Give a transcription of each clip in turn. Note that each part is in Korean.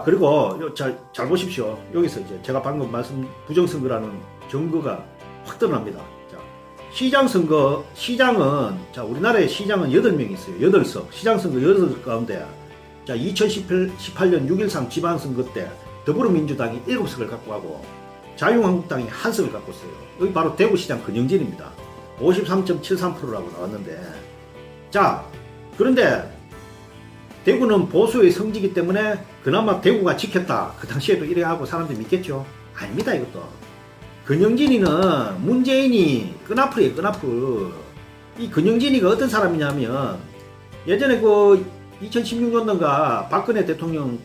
그리고 잘 보십시오. 여기서 이제 제가 방금 말씀 부정선거라는 증거가 확 드러납니다. 자, 시장은, 자, 우리나라에 시장은 8명 있어요. 8석. 시장 선거 8석 가운데, 자, 2018년 6.13 지방선거 때 더불어민주당이 7석을 갖고 가고, 자유한국당이 1석을 갖고 있어요. 여기 바로 대구시장 근영진입니다. 53.73%라고 나왔는데, 자, 그런데 대구는 보수의 성지이기 때문에 그나마 대구가 지켰다. 그 당시에도 이래 하고 사람들이 믿겠죠? 아닙니다, 이것도. 근영진이는 문재인이 끈앞이에요, 끈앞을. 이 근영진이가 어떤 사람이냐면, 예전에 그 2016년도인가 박근혜 대통령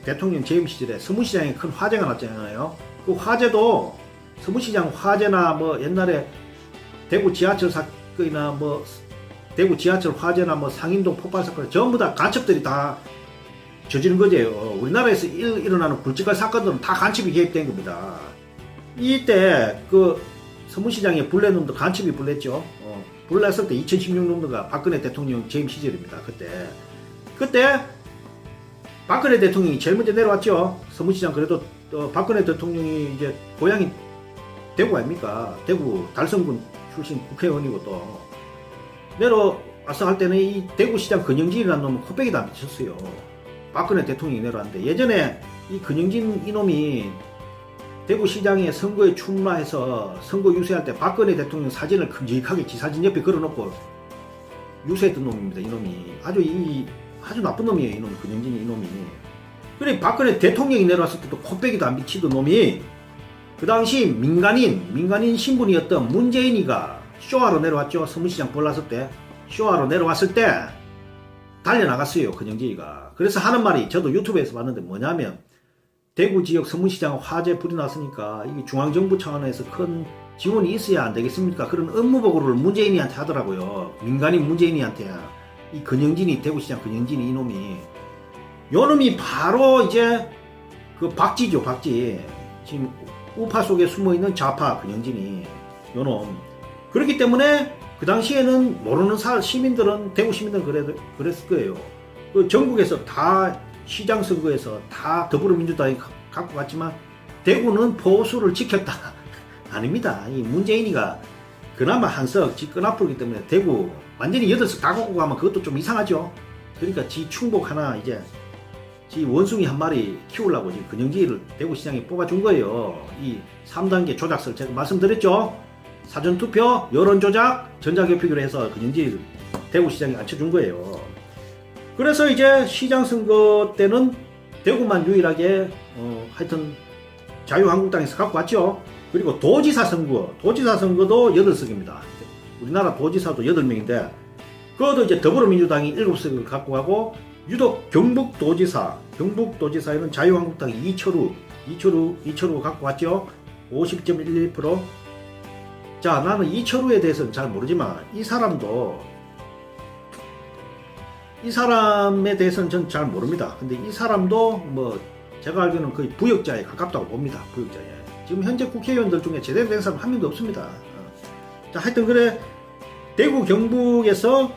재임 시절에 서문시장에 큰 화재가 났잖아요. 그 화재도 서문시장 화재나 뭐 옛날에 대구 지하철 사건이나 뭐 대구 지하철 화재나 뭐 상인동 폭발 사건 전부 다 간첩들이 다 저지른 거죠. 우리나라에서 일어나는 굵직한 사건들은 다 간첩이 개입된 겁니다. 이때 그 서문시장에 불내놈도 간첩이 불냈죠. 불냈을 때 2016년도가 박근혜 대통령 재임 시절입니다. 그때 박근혜 대통령이 제일 먼저 내려왔죠. 서문시장. 그래도 박근혜 대통령이 이제 고향이 대구 아닙니까? 대구 달성군 출신 국회의원이고 또 내려와서 할 때는 이 대구시장 근영진이라는 놈은 코빼기도 안 미쳤어요. 박근혜 대통령이 내려왔는데, 예전에 이 근영진 이놈이 대구시장에 선거에 출마해서 선거 유세할 때 박근혜 대통령 사진을 큼직하게 지사진 옆에 걸어놓고 유세했던 놈입니다. 이놈이 아주 나쁜 놈이에요. 이놈 근영진이 이놈이. 그래 박근혜 대통령이 내려왔을 때도 코빼기도 안 미치던 놈이 그 당시 민간인 신분이었던 문재인이가 쇼하러 내려왔죠. 서문시장 볼났을 때 쇼하러 내려왔을 때 달려나갔어요. 근영진이가. 그래서 하는 말이 저도 유튜브에서 봤는데 뭐냐면, 대구 지역 서문시장 화재 불이 났으니까 이게 중앙정부 차원에서 큰 지원이 있어야 안 되겠습니까? 그런 업무 보고를 문재인이한테 하더라고요. 민간인 문재인이한테. 이 근영진이, 대구시장 근영진이 이놈이, 요놈이 바로 이제 그 박쥐죠, 박쥐. 지금 우파 속에 숨어있는 좌파 근영진이 요놈. 그렇기 때문에 그 당시에는 모르는 시민들은, 대구 시민들은 그랬을 거예요. 그 전국에서 다 시장 선거에서 다 더불어민주당이 갖고 갔지만 대구는 보수를 지켰다. 아닙니다. 이 문재인이가 그나마 한석 지 끈앞이기 때문에 대구 완전히 8석 다 갖고 가면 그것도 좀 이상하죠. 그러니까 지 충복 하나 이제 지 원숭이 한 마리 키우려고 지금 근영진이를 대구시장에 뽑아준 거예요. 이 3단계 조작설 제가 말씀드렸죠. 사전투표, 여론조작, 전자개표기로 해서 근영진이를 대구시장에 앉혀준 거예요. 그래서 이제 시장선거 때는 대구만 유일하게 하여튼 자유한국당에서 갖고 왔죠. 그리고 도지사 선거도 8석입니다. 우리나라 도지사도 8명인데 그것도 이제 더불어민주당이 7석을 갖고 가고, 유독 경북도지사에는 자유한국당이 이철우 갖고 왔죠. 50.11%. 자, 나는 이철우에 대해서는 잘 모르지만 이 사람에 대해서는 전 잘 모릅니다. 근데 이 사람도 뭐 제가 알기로는 거의 부역자에 가깝다고 봅니다. 부역자에. 지금 현재 국회의원들 중에 제대로 된 사람 한 명도 없습니다. 자, 하여튼 그래 대구 경북에서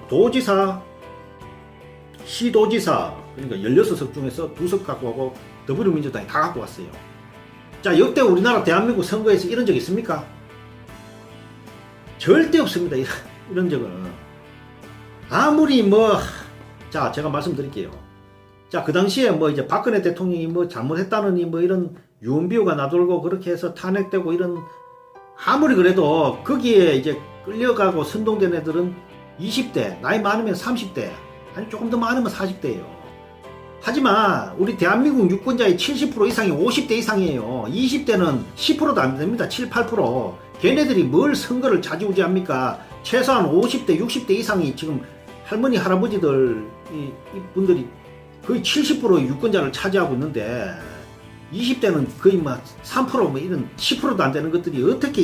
도지사, 시도지사, 그러니까 16석 중에서 2석 갖고 가고 더불어민주당이 다 갖고 왔어요. 자, 역대 우리나라 대한민국 선거에서 이런 적 있습니까? 절대 없습니다. 이런 적은. 아무리 자, 제가 말씀드릴게요. 자, 그 당시에 이제 박근혜 대통령이 잘못했다느니 이런 유언비어가 나돌고 그렇게 해서 탄핵되고 이런, 아무리 그래도 거기에 이제 끌려가고 선동된 애들은 20대, 나이 많으면 30대, 아니 조금 더 많으면 40대예요. 하지만 우리 대한민국 유권자의 70% 이상이 50대 이상이에요. 20대는 10%도 안 됩니다. 7, 8%. 걔네들이 뭘 선거를 좌지우지합니까? 최소한 50대, 60대 이상이 지금 할머니, 할아버지들, 이분들이 거의 70% 유권자를 차지하고 있는데, 20대는 거의 3% 이런 10%도 안 되는 것들이 어떻게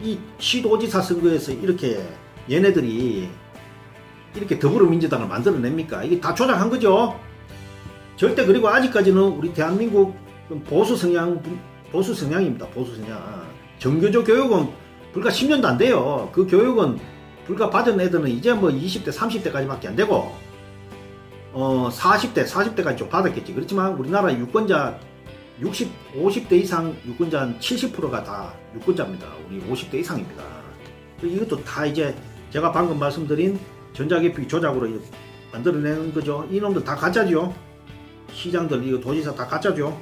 이 시도지사 선거에서 이렇게 얘네들이 이렇게 더불어민주당을 만들어냅니까? 이게 다 조작한 거죠. 절대. 그리고 아직까지는 우리 대한민국 보수 성향입니다. 보수 성향. 정교조 교육은 불과 10년도 안 돼요. 그 교육은 불과 받은 애들은 이제 20대, 30대까지밖에 안 되고, 40대까지 좀 받았겠지. 그렇지만 우리나라 유권자 50대 이상 유권자 한 70%가 다 유권자입니다. 우리 50대 이상입니다. 이것도 다 이제 제가 방금 말씀드린 전자개표 조작으로 만들어내는 거죠. 이놈들 다 가짜죠. 시장들, 이거 도지사 다 가짜죠.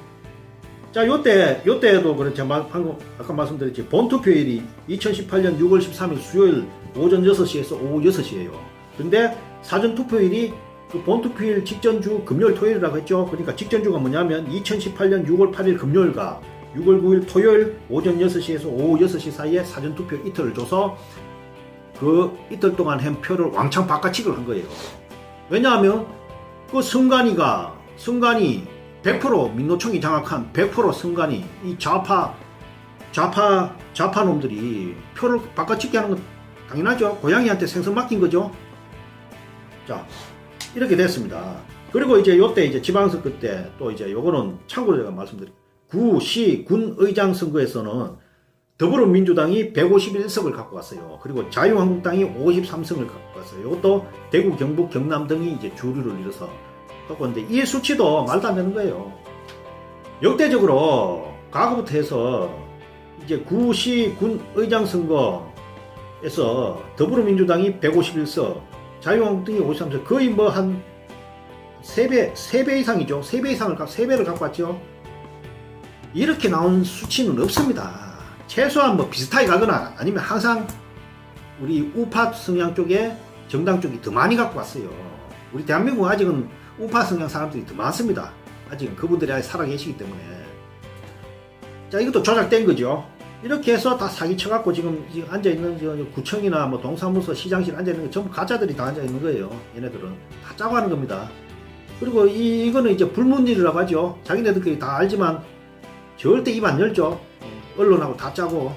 자, 요때도 그래, 제가 방금 아까 말씀드렸지. 본투표일이 2018년 6월 13일 수요일 오전 6시에서 오후 6시예요. 근데 사전투표일이 그 본투표일 직전주 금요일 토요일이라고 했죠. 그러니까 직전주가 뭐냐면 2018년 6월 8일 금요일과 6월 9일 토요일 오전 6시에서 오후 6시 사이에 사전투표 이틀을 줘서 그 이틀 동안 한 표를 왕창 바꿔치기를 한 거예요. 왜냐하면 그 선관위 100% 민노총이 장악한 100% 선관위 이 좌파 놈들이 표를 바꿔치기 하는 건 당연하죠. 고양이한테 생선 맡긴 거죠. 자, 이렇게 됐습니다. 그리고 이제 요때 이제 지방선거 때 또 이제 요거는 참고로 제가 말씀드릴게요. 구, 시, 군 의장 선거에서는 더불어민주당이 151석을 갖고 왔어요. 그리고 자유한국당이 53석을 갖고 왔어요. 이것도 대구, 경북, 경남 등이 이제 주류를 이뤄서 갖고 왔는데 이 수치도 말도 안 되는 거예요. 역대적으로 과거부터 해서 이제 구, 시, 군 의장 선거에서 더불어민주당이 151석, 자유한국당이 53석, 거의 뭐 한 3배 이상이죠. 3배를 갖고 왔죠. 이렇게 나온 수치는 없습니다. 최소한 뭐 비슷하게 가거나 아니면 항상 우리 우파 성향 쪽에 정당 쪽이 더 많이 갖고 왔어요. 우리 대한민국은 아직은 우파 성향 사람들이 더 많습니다. 아직은 그분들이 아직 살아계시기 때문에. 자, 이것도 조작된 거죠. 이렇게 해서 다 사기쳐갖고 지금 앉아있는 구청이나 뭐 동사무소, 시장실 앉아있는 거 전부 가짜들이 다 앉아있는 거예요. 얘네들은 다 짜고 하는 겁니다. 그리고 이거는 이제 불문일이라고 하죠. 자기네들끼리 다 알지만 절대 입 안 열죠. 언론하고 다 짜고.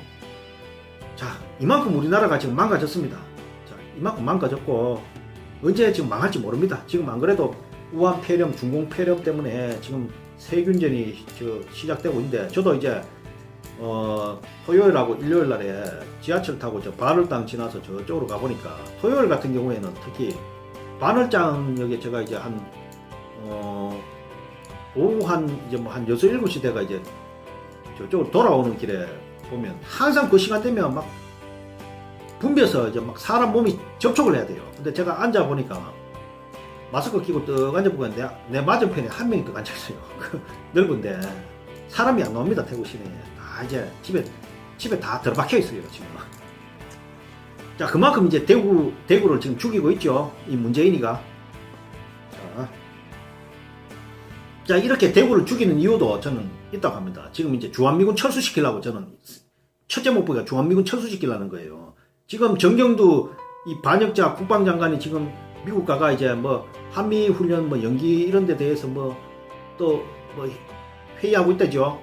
자, 이만큼 우리나라가 지금 망가졌습니다. 자, 이만큼 망가졌고 언제 지금 망할지 모릅니다. 지금 안 그래도 우한 폐렴, 중공 폐렴 때문에 지금 세균전이 시작되고 있는데 저도 이제 토요일하고 일요일 날에 지하철 타고 저 반월당 지나서 저쪽으로 가보니까 토요일 같은 경우에는 특히 반월장역에 제가 이제 오후 이제 뭐 한 6, 7시 대가 이제 저쪽으로 돌아오는 길에 보면 항상 그 시간 되면 막 붐벼서 이제 막 사람 몸이 접촉을 해야 돼요. 근데 제가 앉아보니까 마스크 끼고 떡 앉아보고 내 맞은편에 한 명이 떡 앉아있어요. 넓은데 사람이 안 나옵니다. 대구 시내에. 다 이제 집에 다 들어박혀 있어요. 지금. 자, 그만큼 이제 대구를 지금 죽이고 있죠. 이 문재인이가. 자, 이렇게 대구를 죽이는 이유도 저는 있다고 합니다. 지금 이제 주한미군 철수시키려고 저는 첫째 목표가 주한미군 철수시키려는 거예요. 지금 정경두 이 반역자 국방장관이 지금 미국 가가 이제 뭐 한미훈련 뭐 연기 이런 데 대해서 또 회의하고 있다죠.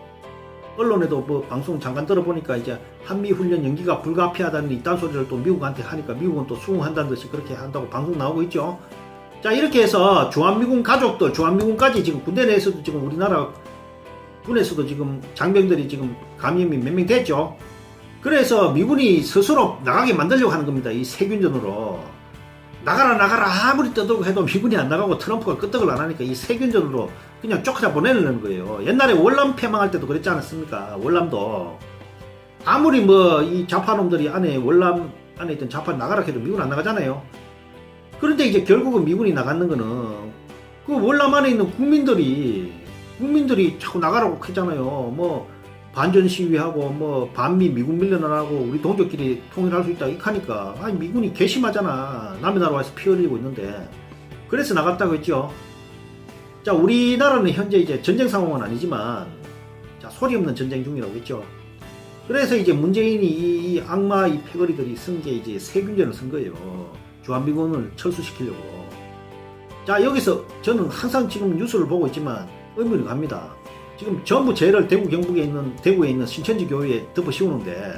언론에도 뭐 방송 잠깐 들어보니까 이제 한미훈련 연기가 불가피하다는 이딴 소리를 또 미국한테 하니까 미국은 또 수긍한다는 듯이 그렇게 한다고 방송 나오고 있죠. 자, 이렇게 해서 주한미군 가족들, 주한미군까지 지금 군대 내에서도 지금 우리나라 군에서도 지금 장병들이 지금 감염이 몇 명 됐죠. 그래서 미군이 스스로 나가게 만들려고 하는 겁니다. 이 세균전으로. 나가라 아무리 떠들고 해도 미군이 안 나가고 트럼프가 끄떡을 안 하니까 이 세균전으로 그냥 쫓아다 보내려는 거예요. 옛날에 월남 폐망할 때도 그랬지 않았습니까? 월남도. 아무리 뭐 이 좌파놈들이 월남 안에 있던 좌파 나가라 해도 미군 안 나가잖아요. 그런데 이제 결국은 미군이 나가는 거는 그 월남 안에 있는 국민들이 자꾸 나가라고 했잖아요. 뭐 반전 시위하고 뭐 반미 미군 밀려나라고 우리 동족끼리 통일할 수 있다 이렇게 하니까 아니 미군이 괘씸하잖아. 남의 나라 와서 피 흘리고 있는데. 그래서 나갔다고 했죠. 자, 우리나라는 현재 이제 전쟁 상황은 아니지만 자, 소리 없는 전쟁 중이라고 했죠. 그래서 이제 문재인이 이 악마 이 패거리들이 쓴 게 이제 세균전을 쓴 거예요. 주한미군을 철수시키려고. 자, 여기서 저는 항상 지금 뉴스를 보고 있지만 의문이 갑니다. 지금 전부 죄를 대구에 있는 신천지 교회에 덮어 씌우는데,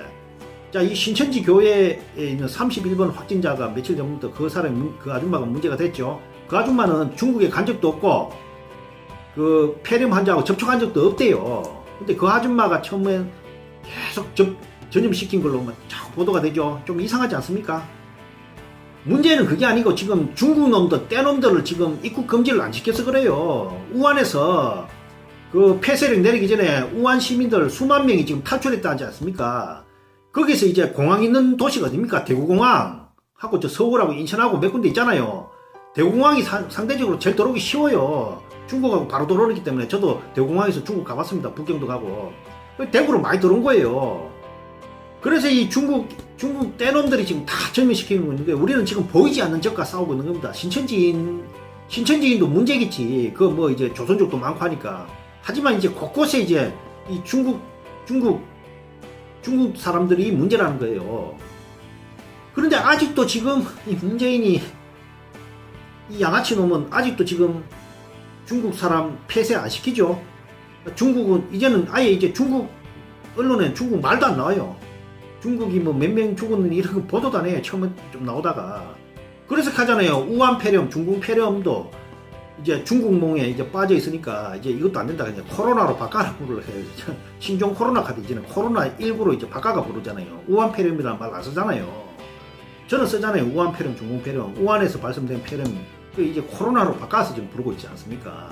자, 이 신천지 교회에 있는 31번 확진자가 며칠 전부터 그 아줌마가 문제가 됐죠. 그 아줌마는 중국에 간 적도 없고, 그 폐렴 환자하고 접촉한 적도 없대요. 근데 그 아줌마가 처음엔 계속 전염시킨 걸로 자꾸 보도가 되죠. 좀 이상하지 않습니까? 문제는 그게 아니고 지금 중국 놈들, 떼놈들을 지금 입국 금지를 안 시켜서 그래요. 우한에서 그 폐쇄령 내리기 전에 우한 시민들 수만 명이 지금 탈출했다 하지 않습니까? 거기서 이제 공항 있는 도시가 어딥니까? 대구공항 하고 저 서울하고 인천하고 몇 군데 있잖아요. 대구공항이 상대적으로 제일 들어오기 쉬워요. 중국하고 바로 들어오기 때문에 저도 대구공항에서 중국 가봤습니다. 북경도 가고. 대구로 많이 들어온 거예요. 그래서 이 중국 떼놈들이 지금 다 절멸시키는 건데 우리는 지금 보이지 않는 적과 싸우고 있는 겁니다. 신천지인도 문제겠지. 그 뭐 이제 조선족도 많고 하니까. 하지만 이제 곳곳에 이제 이 중국 사람들이 문제라는 거예요. 그런데 아직도 지금 이 문재인이 이 양아치 놈은 아직도 지금 중국 사람 폐쇄 안 시키죠. 중국은 이제는 아예 이제 중국 언론엔 중국 말도 안 나와요. 중국이 뭐 몇 명 죽었는 이런 거 보도도 안 해요. 처음에 좀 나오다가. 그래서 하잖아요. 우한 폐렴, 중국 폐렴도 이제 중국몽에 이제 빠져 있으니까 이제 이것도 안 된다. 그냥 코로나로 바꿔라 부르려 해요. 신종 코로나 카드 이제는 코로나19로 이제 바꿔가 부르잖아요. 우한 폐렴이라는 말 안 쓰잖아요. 저는 쓰잖아요. 우한 폐렴, 중국 폐렴. 우한에서 발생된 폐렴. 그 이제 코로나로 바꿔서 지금 부르고 있지 않습니까?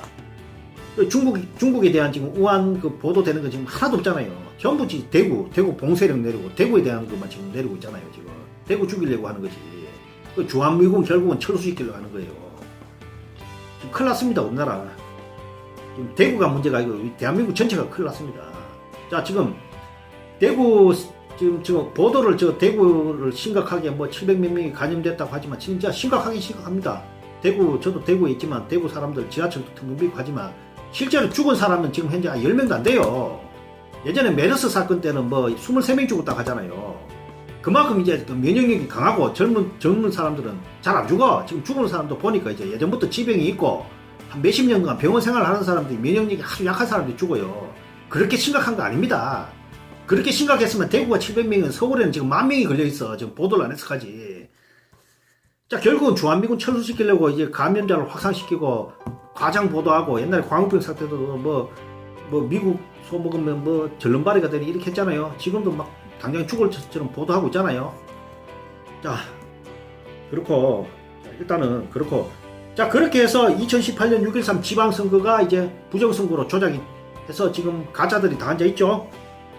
중국에 대한 지금 우한 그 보도되는 거 지금 하나도 없잖아요. 전부 대구 봉쇄령 내리고 대구에 대한 것만 지금 내리고 있잖아요. 지금 대구 죽이려고 하는 거지. 그 주한미군 결국은 철수시키려고 하는 거예요. 지금 큰일 났습니다. 우리나라. 지금 대구가 문제가 아니고 대한민국 전체가 큰일 났습니다. 자, 지금 대구 지금 보도를 대구를 심각하게 뭐 700몇 명이 감염됐다고 하지만 진짜 심각하게 심각합니다. 저도 대구에 있지만 대구 사람들 지하철도 텅 빈 하지만 실제로 죽은 사람은 지금 현재 10명도 안 돼요. 예전에 메르스 사건 때는 뭐 23명 죽었다고 하잖아요. 그만큼 이제 면역력이 강하고 젊은 사람들은 잘 안 죽어. 지금 죽은 사람도 보니까 이제 예전부터 지병이 있고 한 몇십 년간 병원 생활을 하는 사람들이 면역력이 아주 약한 사람들이 죽어요. 그렇게 심각한 거 아닙니다. 그렇게 심각했으면 대구가 700명이면 서울에는 지금 10,000명이 걸려있어. 지금 보도를 안 해서 하지. 자, 결국은 주한미군 철수시키려고 이제 감염자를 확산시키고 과장 보도하고 옛날에 광우병 사태도 뭐 미국 소 먹으면 뭐 절름발이가 되니 이렇게 했잖아요. 지금도 막 당장 죽을 것처럼 보도하고 있잖아요. 자, 그렇고 일단은 그렇고 자, 그렇게 해서 2018년 6.13 지방선거가 이제 부정선거로 조작이 해서 지금 가짜들이 다 앉아있죠.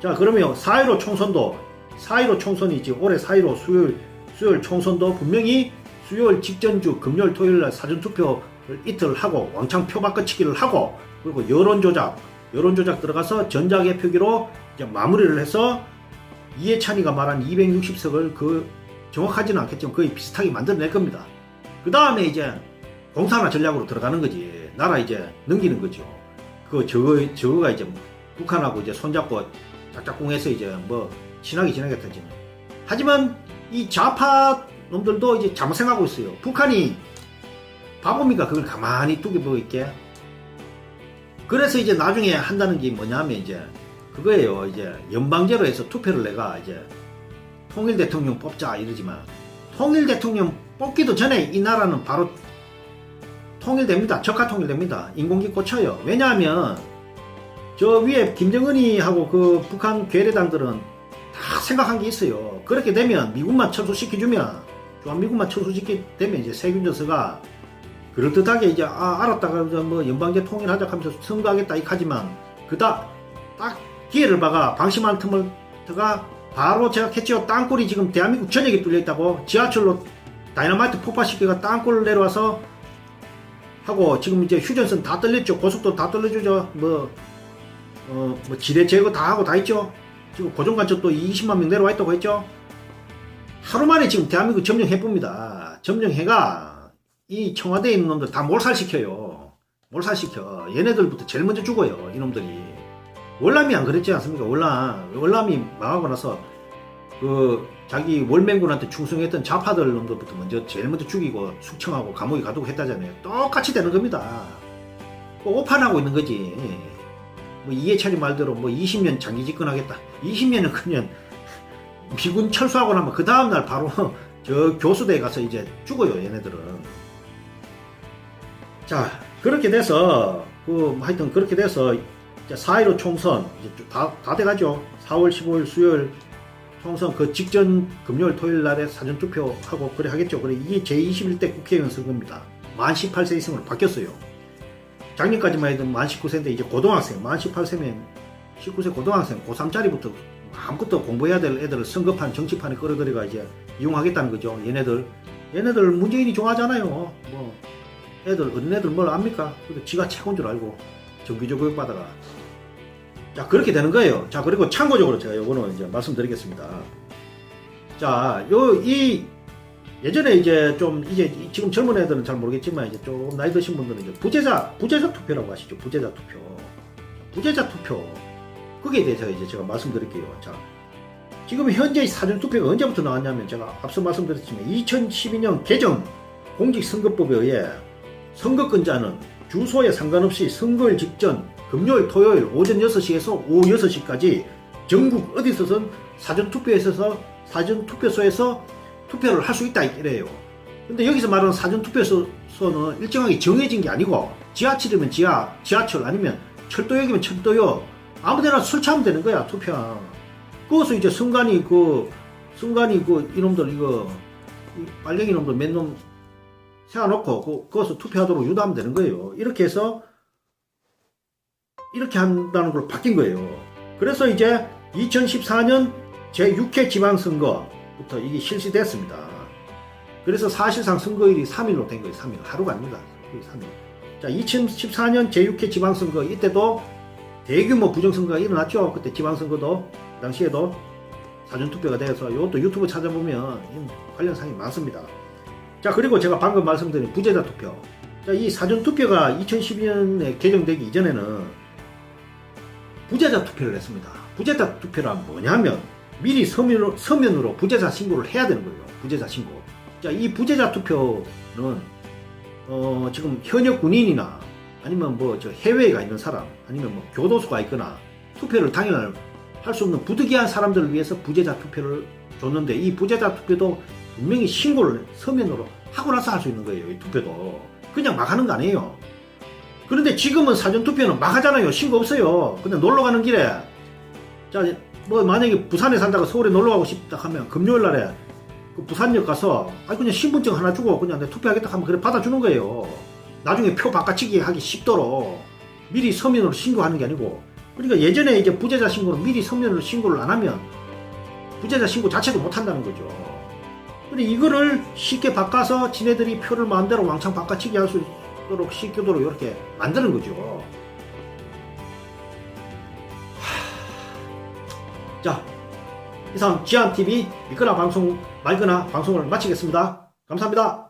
자, 그러면 4.15 총선이 지금 올해 4.15 수요일 총선도 분명히 수요일 직전주 금요일 토요일날 사전투표를 이틀 하고 왕창 표 바꿔치기를 하고 그리고 여론조작 들어가서 전자개표기로 이제 마무리를 해서 이해찬이가 말한 260석을 그 정확하지는 않겠지만 거의 비슷하게 만들어낼 겁니다. 그 다음에 이제 공산화 전략으로 들어가는 거지. 나라 이제 넘기는 거죠. 저거가 이제 북한하고 이제 손잡고 짝짝꿍해서 이제 뭐 친하게 지내겠다지. 하지만 이 좌파 놈들도 이제 잘못 생각하고 있어요. 북한이 바보입니까? 그걸 가만히 두게 보고 있게. 그래서 이제 나중에 한다는 게 뭐냐면 이제 그거예요. 이제 연방제로 해서 투표를 내가 이제 통일 대통령 뽑자 이러지만 통일 대통령 뽑기도 전에 이 나라는 바로 통일됩니다. 적화 통일됩니다. 인공기 꽂혀요. 왜냐하면 저 위에 김정은이 하고 그 북한 괴뢰당들은 다 생각한 게 있어요. 그렇게 되면 미군만 철수시켜주면 주한미군만 철수시키면 이제 세균전서가 그럴듯하게 이제 알았다가 뭐 연방제 통일하자 하면서 선거하겠다 이렇게 하지만 딱 기회를 봐가 방심한 틈을 터가 바로 제작했죠. 땅굴이 지금 대한민국 전역에 뚫려있다고. 지하철로 다이너마이트 폭파시키가 땅굴 내려와서 하고 지금 이제 휴전선 다 뚫렸죠. 고속도로 다 뚫려주죠. 뭐 지뢰 제거 다 하고 다 있죠. 지금 고정관측도 20만 명 내려와 있다고 했죠. 하루 만에 지금 대한민국 점령해봅니다. 점령해가 이 청와대에 있는 놈들 다 몰살시켜요. 몰살시켜. 얘네들부터 제일 먼저 죽어요. 이놈들이. 월남이 안 그랬지 않습니까? 월남이 망하고 나서 그 자기 월맹군한테 충성했던 좌파들 놈들부터 제일 먼저 죽이고 숙청하고 감옥에 가두고 했다잖아요. 똑같이 되는 겁니다. 오판하고 있는 거지. 뭐 이해찬이 말대로 뭐 20년 장기 집권하겠다. 20년은 그냥 미군 철수하고 나면 그 다음날 바로 저 교수대에 가서 이제 죽어요. 얘네들은. 자, 그렇게 돼서 하여튼 그렇게 돼서 4.15 총선 이제 다 돼가죠. 4월 15일 수요일 총선 그 직전 금요일 토요일 날에 사전투표하고 그래 하겠죠. 그래 이게 제21대 국회의원 선거입니다. 만 18세 이상으로 바뀌었어요. 작년까지만 해도 만 19세인데 이제 고등학생, 만 18세면 19세 고등학생, 고3짜리부터 아무것도 공부해야 될 애들을 선거판, 정치판에 끌어들여가 이제 이용하겠다는 거죠. 얘네들 문재인이 좋아하잖아요. 뭐 어린애들 뭘 압니까? 근데 지가 최고인 줄 알고 정규직 교육 받아가. 자, 그렇게 되는 거예요. 자, 그리고 참고적으로 제가 요거는 이제 말씀드리겠습니다. 자, 예전에 이제 지금 젊은 애들은 잘 모르겠지만 이제 좀 나이 드신 분들은 이제 부재자 투표라고 하시죠. 부재자 투표. 거기에 대해서 이제 제가 말씀드릴게요. 자, 지금 현재 사전 투표가 언제부터 나왔냐면 제가 앞서 말씀드렸지만 2012년 개정 공직선거법에 의해 선거권자는 주소에 상관없이 선거일 직전 금요일, 토요일 오전 6시에서 오후 6시까지 전국 어디서든 사전투표소에서 투표를 할 수 있다 이래요. 근데 여기서 말하는 사전투표소는 일정하게 정해진 게 아니고 지하철이면 지하철 아니면 철도역이면 철도역 아무데나 설치하면 되는 거야 투표함. 그것을 이제 순간이 이놈들 빨갱이 놈들 몇 놈 세워놓고 그것을 투표하도록 유도하면 되는 거예요. 이렇게 해서 이렇게 한다는 걸로 바뀐 거예요. 그래서 이제 2014년 제6회 지방선거부터 이게 실시됐습니다. 그래서 사실상 선거일이 3일로 된 거예요. 3일. 하루가 아닙니다. 3일. 자, 2014년 제6회 지방선거 이때도 대규모 부정선거가 일어났죠. 그때 지방선거도 당시에도 사전투표가 돼서 이것도 유튜브 찾아보면 관련 사항이 많습니다. 자, 그리고 제가 방금 말씀드린 부재자 투표. 자, 이 사전투표가 2012년에 개정되기 이전에는 부재자 투표를 했습니다. 부재자 투표란 뭐냐면 미리 서면으로 부재자 신고를 해야 되는 거예요. 부재자 신고. 자, 이 부재자 투표는 지금 현역 군인이나 아니면 해외에 가 있는 사람 아니면 교도소가 있거나 투표를 당연히 할 수 없는 부득이한 사람들을 위해서 부재자 투표를 줬는데 이 부재자 투표도 분명히 신고를 서면으로 하고 나서 할 수 있는 거예요. 이 투표도 그냥 막 하는 거 아니에요. 그런데 지금은 사전투표는 막 하잖아요. 신고 없어요. 그냥 놀러 가는 길에 자, 만약에 부산에 살다가 서울에 놀러 가고 싶다 하면 금요일 날에 그 부산역 가서 그냥 신분증 하나 주고 그냥 내 투표하겠다 하면 그래 받아주는 거예요. 나중에 표 바꿔치기 하기 쉽도록 미리 서면으로 신고하는 게 아니고. 그러니까 예전에 이제 부재자 신고는 미리 서면으로 신고를 안 하면 부재자 신고 자체도 못 한다는 거죠. 근데 이거를 쉽게 바꿔서 지네들이 표를 마음대로 왕창 바꿔치기 할 수 있도록 쉽도록 이렇게 만드는 거죠. 자, 이상 지안TV 믿거나 말거나 방송을 마치겠습니다. 감사합니다.